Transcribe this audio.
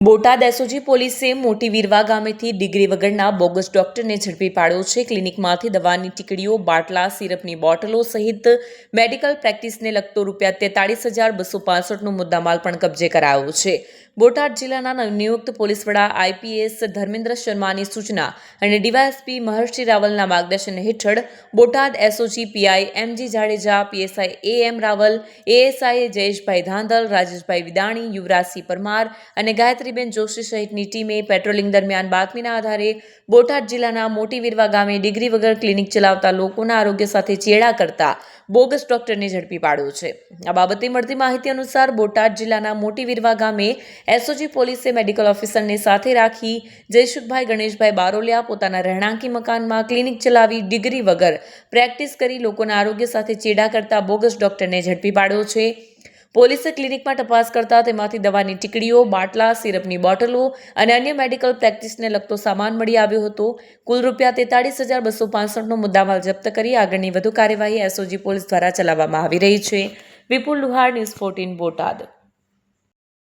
Botad SOG પોલીસે મોટી વીરવા ગામેથી degree વગરના બોગસ ડોક્ટરને ઝડપી પાડ્યો છે. ક્લિનિકમાંથી દવાની ટીકડીઓ, બાટલા, સિરપની બોટલો સહિત મેડિકલ પ્રેક્ટિસને લગતો ₹43,265નો મુદ્દામાલ પણ કબજે કરાયો છે. બોટાદ જિલ્લાના નવનિયુક્ત પોલીસ વડા આઈપીએસ ધર્મેન્દ્ર શર્માની સૂચના અને ડીવાયએસપી મહર્ષિ રાવલના માર્ગદર્શન હેઠળ Botad SOG PI MG Jadeja, PSI AM Raval, ASI Jayeshbhai Dhandhal, Rajeshbhai Vidani, Yuvrajsinh Parmar અને ગાયત્રીબેન જોશી સહિતની ટીમે પેટ્રોલિંગ દરમિયાન બાતમીના આધારે બોટાદ જિલ્લાના મોટી વીરવા ગામે ડિગ્રી વગર ક્લિનિક ચલાવતા લોકોના આરોગ્ય સાથે ચેડા કરતા બોગસ ડોક્ટરને ઝડપી પાડ્યો છે. આ બાબતે મળતી માહિતી અનુસાર બોટાદ જિલ્લાના મોટી વીરવા ગામે એસઓજી પોલીસે મેડિકલ ઓફિસરને સાથે રાખી જયસુખભાઈ ગણેશભાઈ બારોલિયા પોતાના રહેણાંકી મકાનમાં ક્લિનિક ચલાવી ડિગ્રી વગર પ્રેક્ટિસ કરી લોકોના આરોગ્ય સાથે ચેડા કરતા બોગસ ડોક્ટરને ઝડપી પાડ્યો છે. પોલીસે ક્લિનિકમાં તપાસ કરતા તેમાંથી દવાની ટીકડીઓ, બાટલા, સિરપની બોટલો અને અન્ય મેડિકલ પ્રેક્ટિસને લગતો સામાન મળી આવ્યો હતો. કુલ ₹43,265નો મુદ્દામાલ જપ્ત કરી આગળની વધુ કાર્યવાહી એસઓજી પોલીસ દ્વારા ચલાવવામાં આવી રહી છે. વિપુલ લુહાર, ન્યૂઝ 14 બોટાદ.